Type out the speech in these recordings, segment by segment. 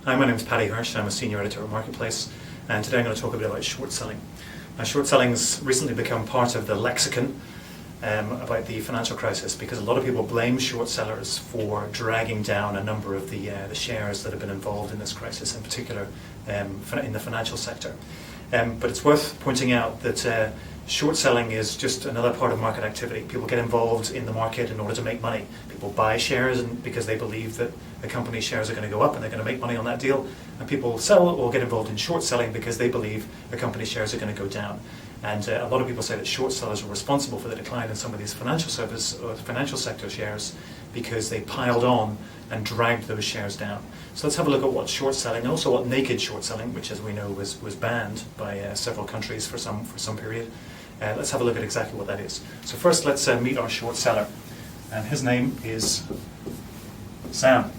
Hi, my name is Paddy Hirsch. I'm a senior editor at Marketplace, and today I'm going to talk a bit about short selling. Now, short selling's recently become part of the lexicon about the financial crisis because a lot of people blame short sellers for dragging down a number of the shares that have been involved in this crisis, in particular in the financial sector. But it's worth pointing out that short selling is just another part of market activity. People get involved in the market in order to make money. People buy shares because they believe that the company's shares are going to go up and they're going to make money on that deal. And people sell or get involved in short selling because they believe the company's shares are going to go down. And a lot of people say that short sellers are responsible for the decline in some of these financial sector shares because they piled on and dragged those shares down. So let's have a look at what short selling, and also what naked short selling, which as we know was banned by several countries for some period. Let's have a look at exactly what that is. So first let's meet our short seller, and his name is Sam.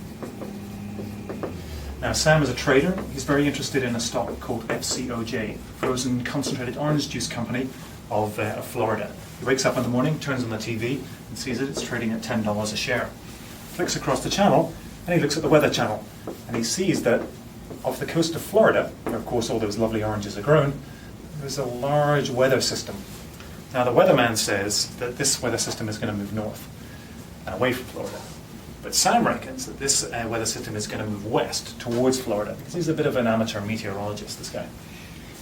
Now Sam is a trader. He's very interested in a stock called FCOJ, Frozen Concentrated Orange Juice Company of Florida. He wakes up in the morning, turns on the TV and sees that it's trading at $10 a share. Flicks across the channel and he looks at the weather channel and he sees that off the coast of Florida, where of course all those lovely oranges are grown, there's a large weather system. Now the weatherman says that this weather system is going to move north and away from Florida. But Sam reckons that this weather system is going to move west towards Florida because he's a bit of an amateur meteorologist, this guy.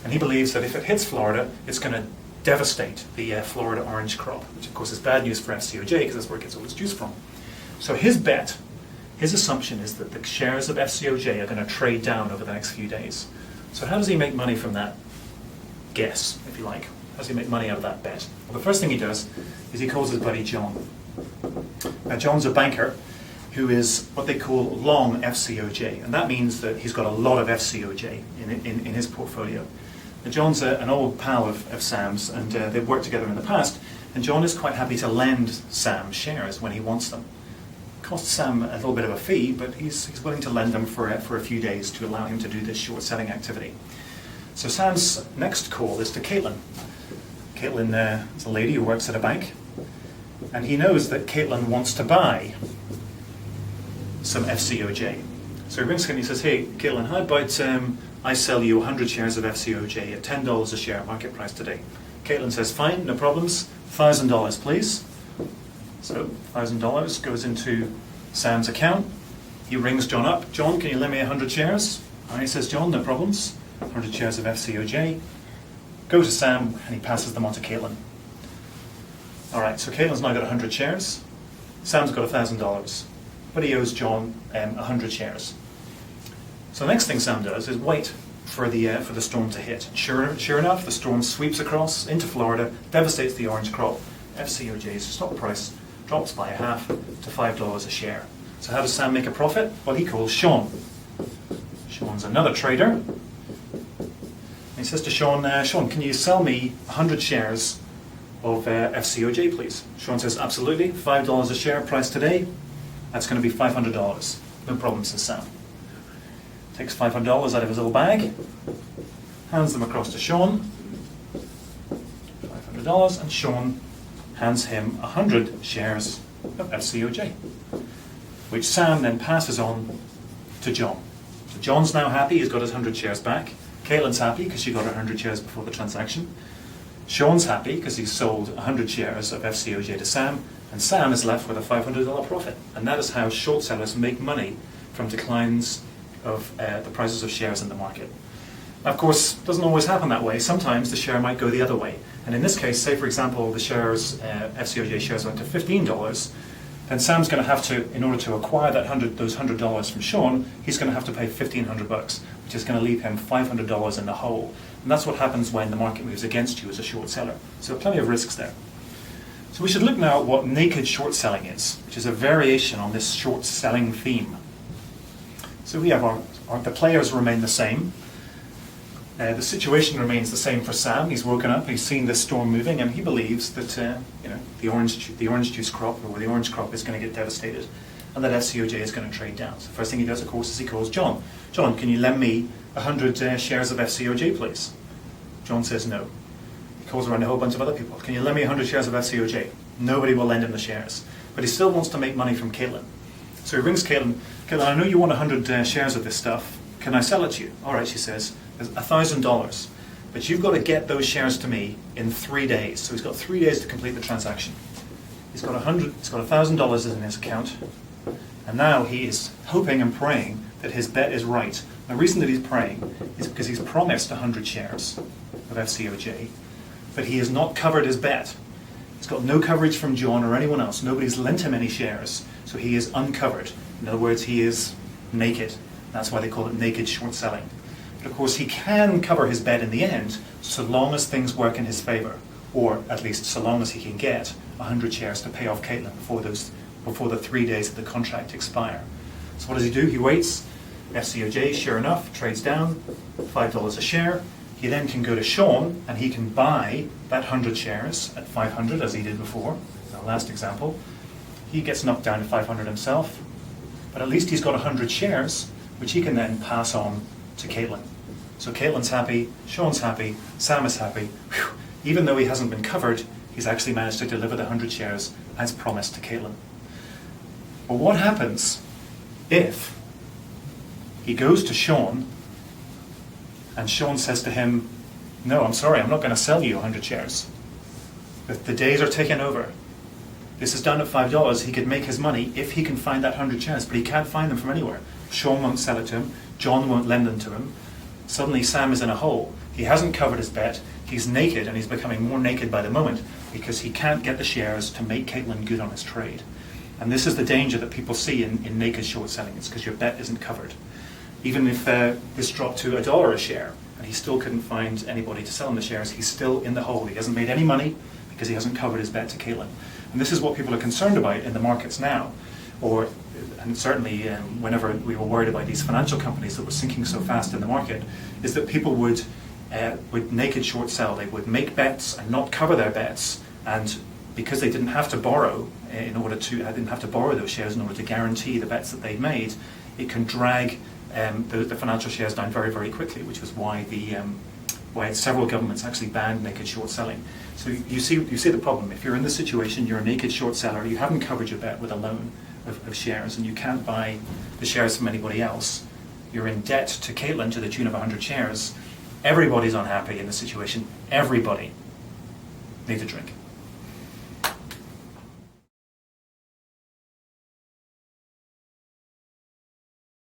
And he believes that if it hits Florida, it's going to devastate the Florida orange crop, which of course is bad news for FCOJ because that's where it gets all its juice from. So his bet, his assumption is that the shares of FCOJ are going to trade down over the next few days. So how does he make money from that guess, if you like? How does he make money out of that bet? Well, the first thing he does is he calls his buddy John. Now John's a banker who is what they call long FCOJ, and that means that he's got a lot of FCOJ in his portfolio. Now John's an old pal of Sam's, and they've worked together in the past, and John is quite happy to lend Sam shares when he wants them. Costs Sam a little bit of a fee, but he's willing to lend them for a few days to allow him to do this short selling activity. So Sam's next call is to Caitlin. Caitlin is a lady who works at a bank, and he knows that Caitlin wants to buy some FCOJ. So he rings Caitlin and he says, "Hey Caitlin, how about I sell you 100 shares of FCOJ at $10 a share market price today?" Caitlin says, "Fine, no problems, $1,000 please." So $1,000 goes into Sam's account. He rings John up. "John, can you lend me 100 shares? And he says, "John, no problems, 100 shares of FCOJ. Go to Sam and he passes them on to Caitlin. Alright, so Caitlin's now got 100 shares. Sam's got $1,000. But he owes John 100 shares. So the next thing Sam does is wait for the storm to hit. Sure enough, the storm sweeps across into Florida, devastates the orange crop. FCOJ's stock price drops by half to $5 a share. So how does Sam make a profit? Well, he calls Sean. Sean's another trader. And he says to Sean, "Sean, can you sell me 100 shares of FCOJ, please?" Sean says, "Absolutely, $5 a share price today. That's going to be $500. No problem," says Sam. Takes $500 out of his little bag, hands them across to Sean. $500, and Sean hands him 100 shares of FCOJ, which Sam then passes on to John. So John's now happy, he's got his 100 shares back. Caitlin's happy because she got her 100 shares before the transaction. Sean's happy because he's sold 100 shares of FCOJ to Sam, and Sam is left with a $500 profit. And that is how short sellers make money from declines of the prices of shares in the market. Now, of course, it doesn't always happen that way. Sometimes the share might go the other way. And in this case, say for example, the shares, FCOJ shares went to $15, then Sam's going to have to, in order to acquire those $100 from Sean, he's going to have to pay $1,500, which is going to leave him $500 in the hole. And that's what happens when the market moves against you as a short seller. So plenty of risks there. So we should look now at what naked short selling is, which is a variation on this short selling theme. So we have the players remain the same. The situation remains the same for Sam. He's woken up, he's seen this storm moving, and he believes that the orange juice crop, or the orange crop, is going to get devastated, and that FCOJ is going to trade down. So the first thing he does, of course, is he calls John. "John, can you lend me 100 shares of FCOJ, please?" John says no. He calls around a whole bunch of other people. "Can you lend me 100 shares of FCOJ?" Nobody will lend him the shares, but he still wants to make money from Caitlin. So he rings Caitlin. "Caitlin, I know you want 100 shares of this stuff. can I sell it to you? All right, she says, there's $1,000. But you've got to get those shares to me in 3 days. So he's got 3 days to complete the transaction. He's got $1,000 in his account, and now he is hoping and praying that his bet is right. The reason that he's praying is because he's promised 100 shares of FCOJ, but he has not covered his bet. He's got no coverage from John or anyone else. Nobody's lent him any shares, so he is uncovered. In other words, he is naked. That's why they call it naked short selling. But of course, he can cover his bet in the end, so long as things work in his favor, or at least so long as he can get 100 shares to pay off Caitlin before the 3 days of the contract expire. So what does he do? He waits. FCOJ, sure enough, trades down, $5 a share. He then can go to Sean and he can buy that 100 shares at 500 as he did before, our last example. He gets knocked down to 500 himself, but at least he's got 100 shares, which he can then pass on to Caitlin. So Caitlin's happy, Sean's happy, Sam is happy. Whew. Even though he hasn't been covered, he's actually managed to deliver the 100 shares as promised to Caitlin. But what happens if he goes to Sean and Sean says to him, no, I'm sorry, I'm not going to sell you 100 shares. The days are taking over. This is done at $5. He could make his money if he can find that 100 shares, but he can't find them from anywhere. Sean won't sell it to him. John won't lend them to him. Suddenly Sam is in a hole. He hasn't covered his bet. He's naked, and he's becoming more naked by the moment because he can't get the shares to make Caitlin good on his trade. And this is the danger that people see in naked short selling. It's because your bet isn't covered. Even if this dropped to $1 a share and he still couldn't find anybody to sell him the shares, he's still in the hole. He hasn't made any money because he hasn't covered his bet to Caitlin. And this is what people are concerned about in the markets now. And certainly whenever we were worried about these financial companies that were sinking so fast in the market, is that people would naked short sell. They would make bets and not cover their bets, and because they didn't have to borrow didn't have to borrow those shares in order to guarantee the bets that they'd made, it can drag the financial shares down very, very quickly, which was why why several governments actually banned naked short selling. So you see the problem. If you're in this situation, you're a naked short seller, you haven't covered your bet with a loan of shares, and you can't buy the shares from anybody else. You're in debt to Caitlin to the tune of 100 shares. Everybody's unhappy in this situation. Everybody needs a drink.